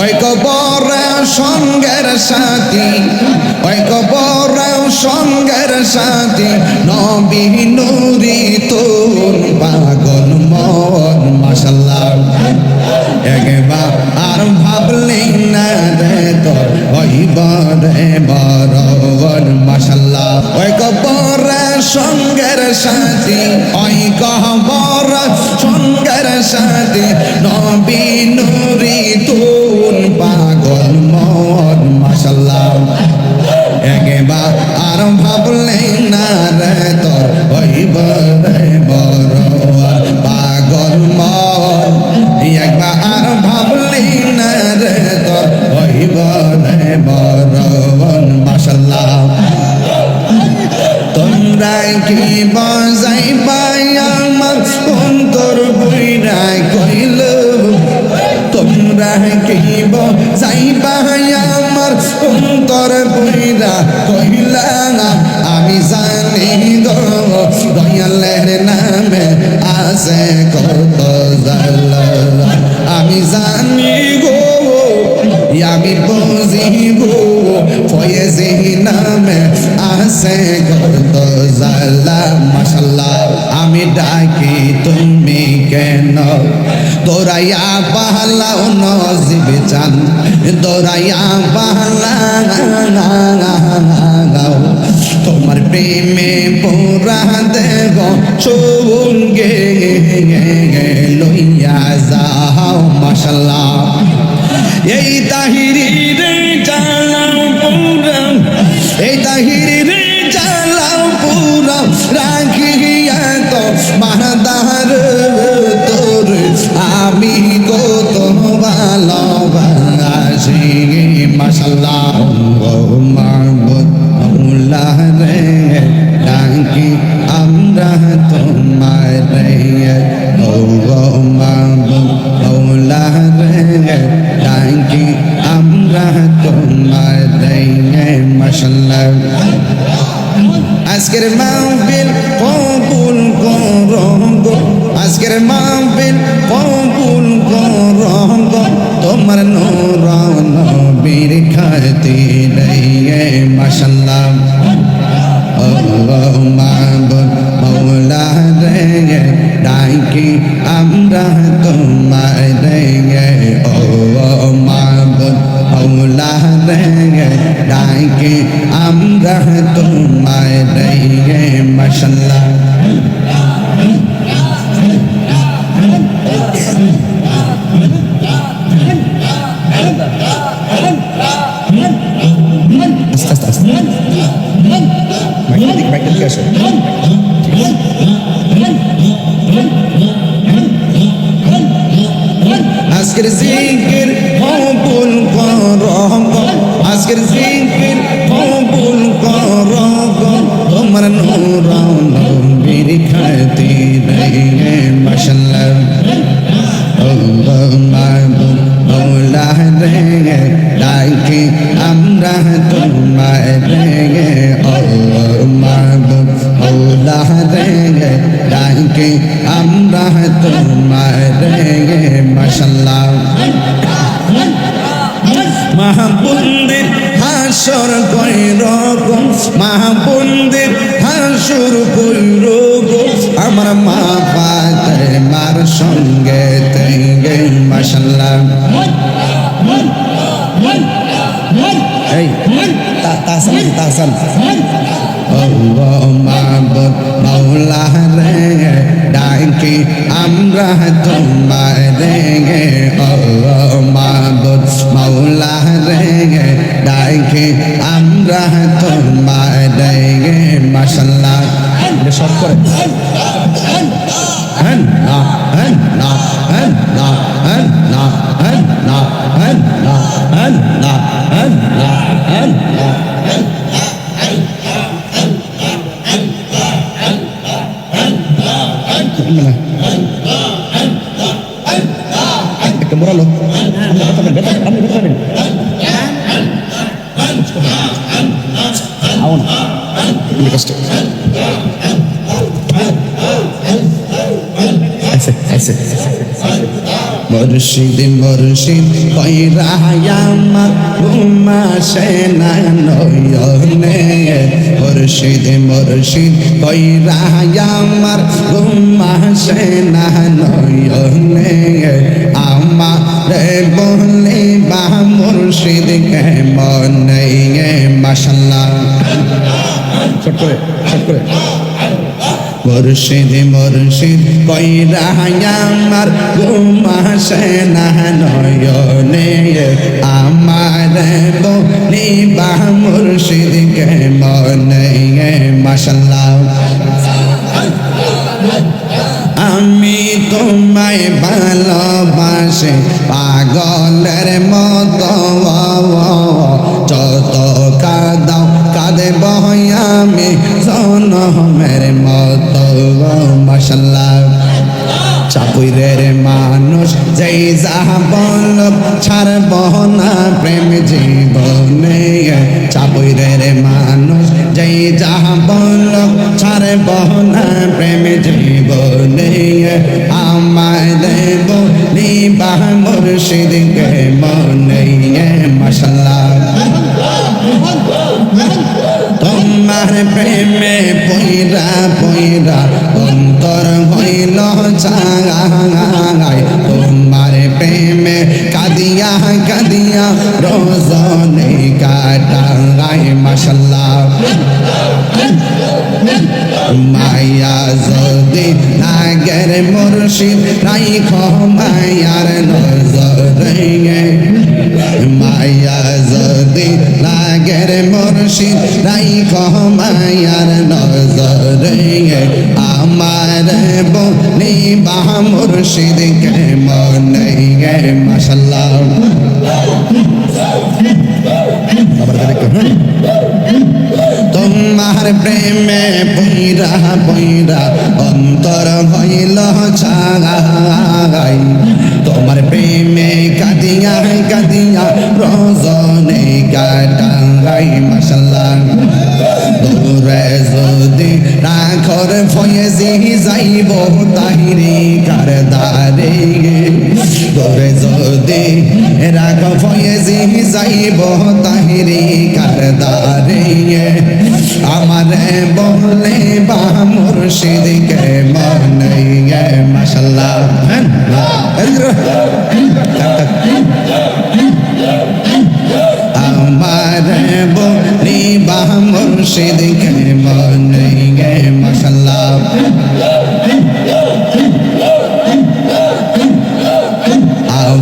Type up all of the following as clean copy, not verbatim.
ওই কবরে সঙ্গের সাথী, ওই কবরে সঙ্গের সাথী নবী নূরি তোর পাগল মন মাশাআল্লাহ। একবার আর ভাবলি না রে তোর ওই বরে বরণ মাশাআল্লাহ। ওই কবরে সঙ্গের সাথী, ওই কবর সঙ্গের সাথী নবী নূরি তোর পাগল মন মাশাআল্লাহ। একবার আর ভাবলি না রে তোর ওই বরে বরণ পাগল মন, একবার আর ভাবলি না রে তোর ওই বরে বরণ মাশাআল্লাহ। তোমরা কি বাজাইবা আমার অন্তর বুইড়াই কইল, তোমরা কি বাজাইবা আমার অন্তর বুইড়া কইলা, আমি জানি গো দয়ালের নামে আছে কত জালা, আমি জানি গো আমি বুঝি গো ফয়েজি নামে আছে কত জালা মাশাআল্লাহ। আমি ডাকি তুমি কেন দৌড়াইয়া পালাও নজিব চান, দৌড়াইয়া পালাও তোমার প্রেমে পুরা দেব সঙ্গে লইয়া যাও মাশাআল্লাহ। এই তাহিরি রে জ্বালাও পুরা, এই তাহিরি রে জ্বালাও পুরা রাখিয়া তো মাদার তোর আমি কত ভালোবাসি মাশাআল্লাহ। ও মাবুদ মওলা রে ডাকি আমরা তোমারে, ও মাবুদ মওলা রে ডাকি আমরা তোমারে মাশাআল্লাহ। আজকের মাহফিল কবুল করো গো, আজকের মাহফিল কবুল করো গো, তোমার নূর নবীর খাতিরে মাশাআল্লাহ। ও মাবুদ মওলা রে ডাকি আমরা তোমারে, ও মাবুদ মওলা রে ডাকি আমরা তোমারে মাশাআল্লাহ। আজকের জিকির কবুল করো গো, আজকের জিকির কবুল করো গো, তোমার নূর নবীর খাতিরে মাশাআল্লাহ। ও মাবুদ মওলা রে ডাকি আমরা তোমারে, ও মাবুদ মওলা রে ডাকি আমরা তোমারে মাশাআল্লাহ। মাহবুবের হাসর কইরো গো, মাহবুবের হাসর কইরো গো, আমার মা ফাতেমার সঙ্গে তেঙ্গে মাশাআল্লাহ। এই তাহসান ও মাবুদ মওলা রে ডাকি আমরা তোমারে, ও মাবুদ মওলা রে ডাকি আমরা তোমারে মাশাআল্লাহ। সব করে হন না হন না হন না হন না হন না হন না হন না হন না হন না। একটা মোড়ালো কষ্ট ऐसे মুর্শিদ মুর্শিদ কইরা আমার ঘুম আসে না নয়নে মুর্শিদ মুর্শিদ কইরা আমার ঘুম আসে না নয়নে আমারে বলিবা মুর্শিদ কেমন মাশাআল্লাহ ছোট করে মুর্শিদ মুর্শিদ কইরা আমার ঘুম আসে না নয়নে আমার বলিবা মুর্শিদ কেমন মাশাআল্লাহ আমি তোমায় ভালোবাসি পাগলের মতো যত কাঁদাও কাঁদব আমি জনমের মতো মাশাআল্লাহ চাপুরের মানুষ যেই যাহা বল ছাড়ব না প্রেম জীবনে চাপুরের মানুষ যেই যাহা বল ছাড়ব না প্রেম জীবনে আমায় দেব নিবা মুর্শিদ কে মনে মাশাআল্লাহ তোমার প্রেমে পইরা পইরা অন্তর হইল চাঙাই তোমার প্রেমে কাঁদিয়া কাঁদিয়া রজনী কাটাই মাশাআল্লাহ মায়া যদি নাগের মুর্শিদ রাইখ মায়ার নজরে মায়া যদি লাগের মুর্শিদ রাইখ মায়ার নজরে আমার বলিবা মুর্শিদ কেমন মাশাআল্লাহ তোমার প্রেমে পইরা পইরা অন্তর হইল ছাগাই তোমার প্রেমে কাঁদিয়া কাঁদিয়া রজনী কাটাই মাশাআল্লাহ দূরে যদি রাখর ফয়েজি যাইব তাহিরি কারদারে দূরে যদি রাখ ফয়েজি যাইব তাহিরি কারদারে আমারে বলে বা মুর্শিদ কে মনে মাশাআল্লাহ আমারে বলে বা মুর্শিদ কে মনে মাশাআল্লাহ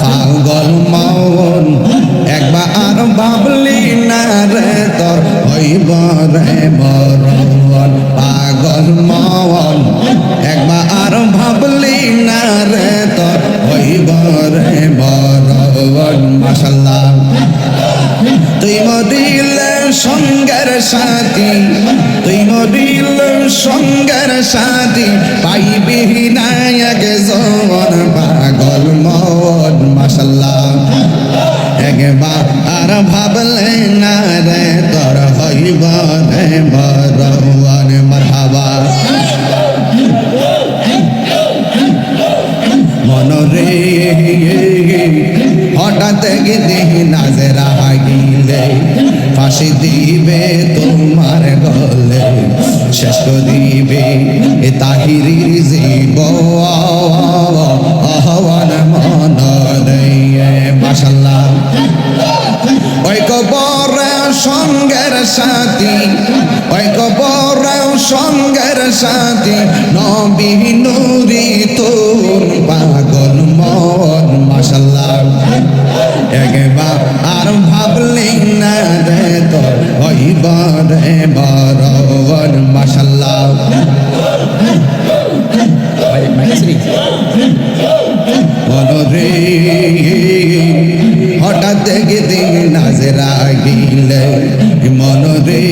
পাগল মন একবার ভাবলি না রে তোর হইব রে মরণ পাগল মন একবার ভাবলি না রে তোর হইব রে মরণ মাশাআল্লাহ তুই মরিলে সঙ্গের সাথী তুই মরিলে সঙ্গের সাথী পাইবি না একজন পাগল মন মাশাআল্লাহ একবার আর ভাবলে না রে তোর হইব রে মরণ মারহাবা মনরে হঠাৎ গিয়ে নাজরা গিলে ফাঁসি দিবে তোমার গলে শেষ করিবে তাহিরির জীব আহ্বান মনরে মাশাআল্লাহ ওই কবর সঙ্গের সাথী ওই কবর সঙ্গের সাথী নবী নূরি তোর পাগল মন মাশাআল্লাহ একবার আর ভাবলি না রে তোর হইব রে মরণ মাশাআল্লাহ মনরে হঠাৎ গিয়ে নাজরা গিলে মনরে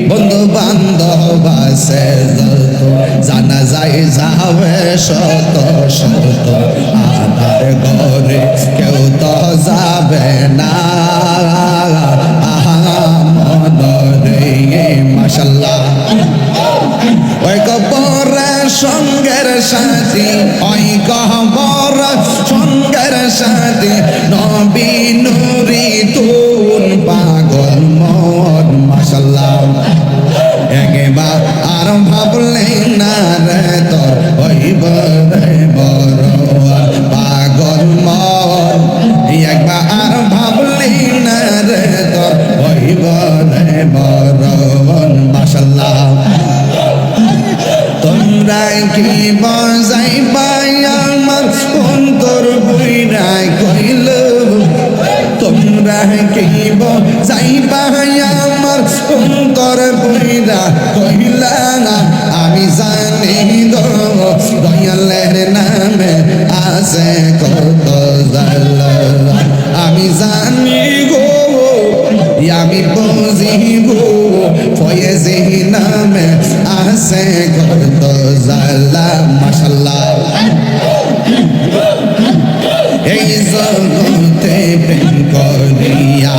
বন্ধু বান্ধব আছে যত জানা যায় যাবে শত শত আধার ঘরে কেউ তো যাবে না মনরে মাশাআল্লাহ ওই কবর সঙ্গের সাথী ওই কবর নবী নুরি তুন পাগল মন মাশাআল্লাহ একবার আর ভাবলে না রে তোর হইব রে বড় পাগল মন একবার আর ভাবলে না রে তোর হইব রে বড় মাশাআল্লাহ তোমরা কি বাজাইবা আমার অন্তর বুইড়াই কইল তোমরা কি বাজাইবা আমার অন্তর বুইড়া কইলা আমি জানি গো দয়ালের নামে আছে কত জালা আমি জানি গো আমি বুঝিব ফয়েজি নামে আছে কত জালা মাশাআল্লাহ এই জগতে প্রেম করিয়া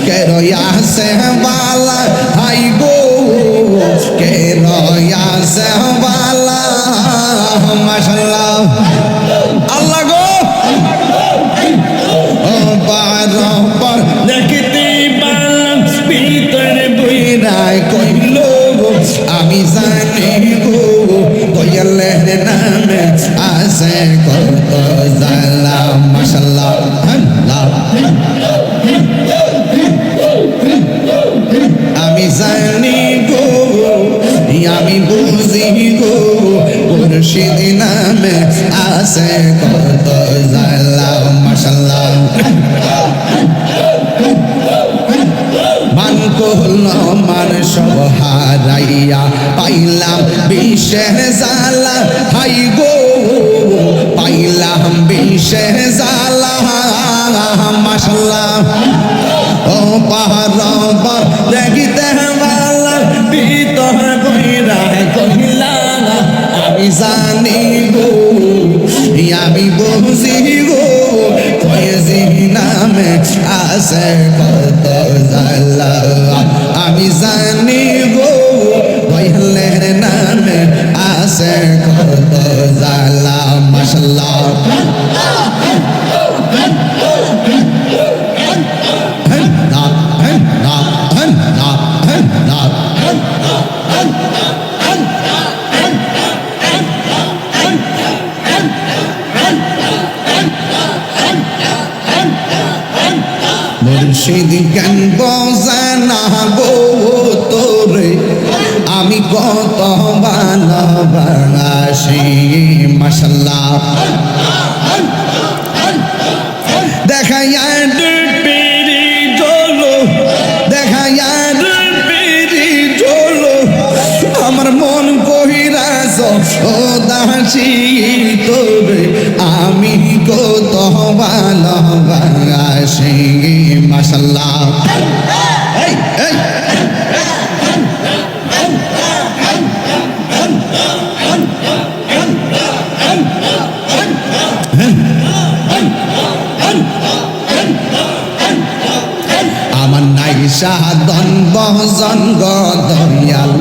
কে রয়াছে বালা হাই গো কে রয়াছে বালা মাশাআল্লাহ আল্লাহ গো ও বারবার দেখতে পারলাম ভিতরে বইরাই কইল আমি জানি গো দয়ালের নামে আছে কত জালা মাশাআল্লাহ আল্লাহ আমি জানি গো আমি বুঝি গো মুর্শিদ নামে আছে কত জালা মাশাআল্লাহ মান করল মান সব হারাইয়া পাইলাম বিষের জালা হাই গো পাইলাম বিষের জালা মাশাআল্লাহ ও পাহাড় দেখিতে বালা ভিতর বইরা কইলা আমি জানি গো আমি বুঝি গো ফয়েজি নামে আছে কত জালা আমি জানি গো দয়ালের নামে আছে কত জালা মাশাআল্লাহ মুর্শিদ জ্ঞান বোঝানা গো তোরে আমি কত ভালোবাসি মাশাআল্লাহ দেখাইয়া পিরি জলো দেখাইয়া পিরি জলো আমার মন কহিরাস ও দাসী তোরে আমি কত ভালোবাসি মাশাআল্লাহ এই এই আমার নাই সাধন বজন গদয়াল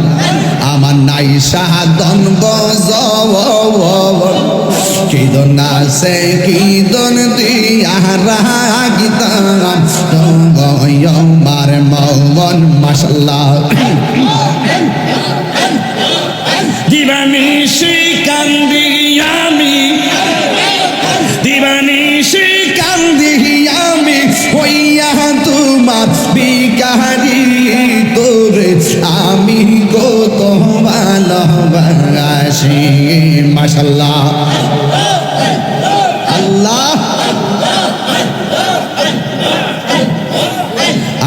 আমার নাই সাধন বজ কিদন আছে কিদন দিয়া রাগিতাম তোমার মন মাশাআল্লাহ দিবানিশি কান্দি আমি দিবানিশি কান্দি আমি হইয়া তোমার বিকারি তোরে আমি কত ভালোবাসি মাশাআল্লাহ আল্লাহ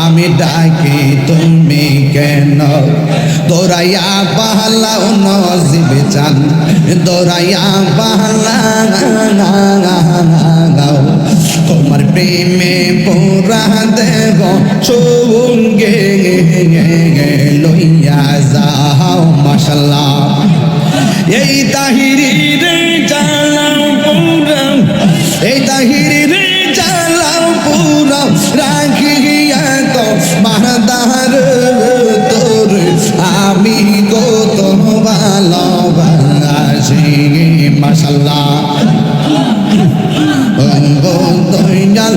আমি ডাকি তুমি কেন দৌড়াইয়া পাহালাও নজিব চান দৌড়াইয়া পাহালাও তোমার প্রেমে পোড়া দেব সঙ্গে লইয়া যাও মাশাআল্লাহ এই তাহিরি রে জালাও পুরা এই তাহিরি রে জালাও পুরা রাখিয়া তো মাদার তোর আমি কত ভালোবাসি মাশাআল্লাহ দয়াল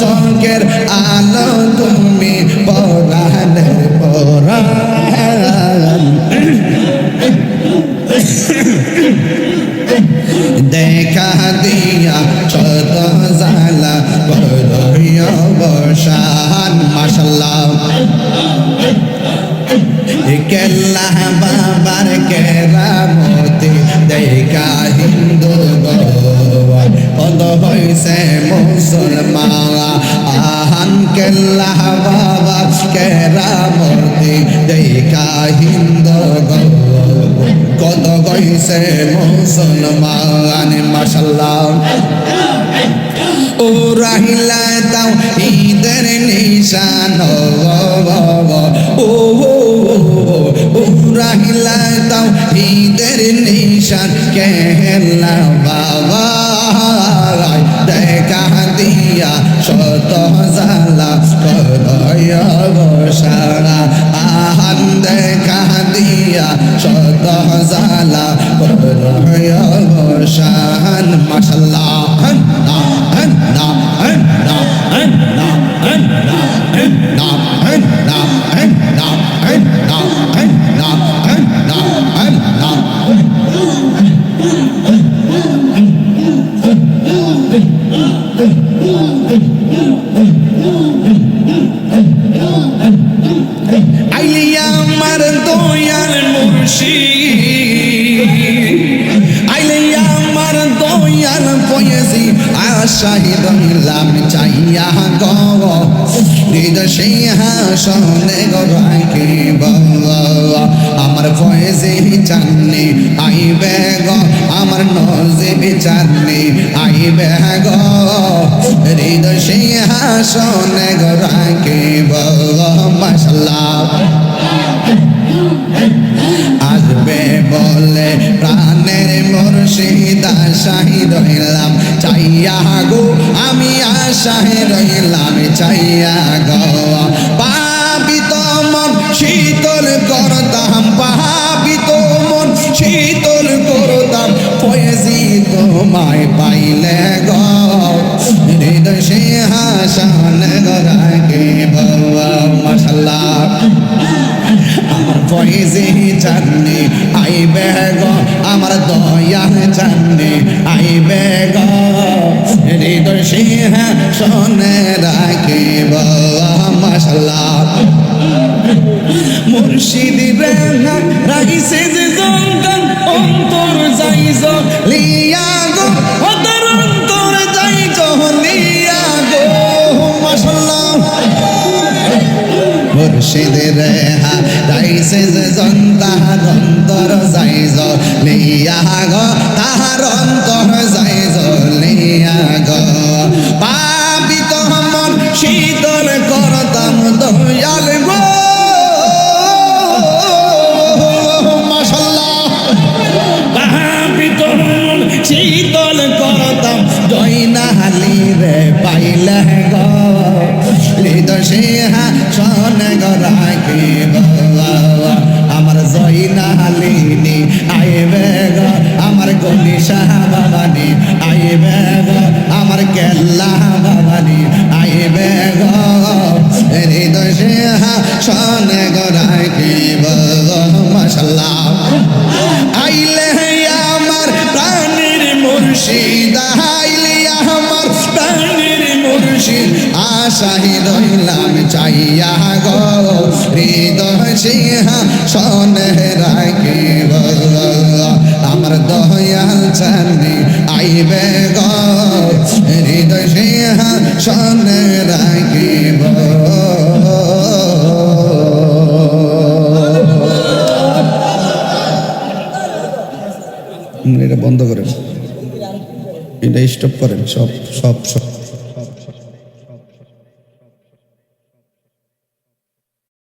চোখের আলো তুমি পরাণের পরাণ দেখা দিয়া ছোট জালা বড় বসান মাশাআল্লাহ কেল্লা বাবার কেরামতি দেখা হিন্দু পদ হইছে মুসলমান আহান কেল্লা বাবার কেরামতি দেখা হিন্দু কত হইছে মুসলমান মাশাআল্লাহ ও রাহিলা তাও ঈদের নিশান ও রাহিলা তাও ঈদের নিশান কেলা বাবা দেখা দিয়া শত জালা কদয় বসারা আহান দেখা দিয়া শত জালা কদয় বসান মাশাআল্লাহ আইলিয়া আমার দয়াল মুর্শিদ আইলিয়া আমার দয়াল ফয়েজি আশাহি রইলাম চাইয়া গো হৃদয় সিংহাসনে রাখিব আমার ফয়েজি চাননি আইবে গো আমার নজিব চাননি আইবে গো হৃদয় সিংহাসনে রাখিব মাশাআল্লাহ আসবে বলে প্রাণের মুর্শিদ আশাহি রইলাম চাইয়া গো আমি আশাহি রইলাম চাইয়া গো পাপিত মন শীতল করতাম পাপিত মন শীতল করতাম ফয়েজি তোমায় পাইলে গো হৃদয় সিংহাসনে রাখিব মাশাআল্লাহ আমার ফয়েজি চাননি আইবে গো আমার দয়া চাননি আইবে গো হৃদয় সিংহাসনে রাখিব মাশাআল্লাহ মুর্শিদ রেহা রাইছে যে জঙ্গল অন্তর যাইজ লিয়া গো অন্তর অন্তর যাইজ লিয়া গো মাশাআল্লাহ মুর্শিদ রেহা রাইছে যে তাহার অন্তর যাইজ লিয়া গো তাহার অন্তর যাইজ লিয়া গো পাপিত মন শীতল করতাম দয়াল গো মাশাআল্লাহ পাপিত মন শীতল করতাম দয়নালি রে পাইলে গো হৃদয় সিংহাসনে রাখিব আমার জয়নালিনী আইবে গো আমার গনি শাহ বাবানি আইবে গো আমার কেল্লা বাবানি আইবে গো হৃদয় সিংহাসনে রাখিব মাশাআল্লাহ আইলে আমার প্রাণের মুর্শিদ আইলে আমার প্রাণের মুর্শিদ আশাহি রইলাম চাইয়া গো হৃদয় সিংহাসনে রাখিব আমার দয়াল চাননি আইবে গো হৃদয় সিংহাসনে রাখিব এটা বন্ধ করেন এটা স্টপ করেন সব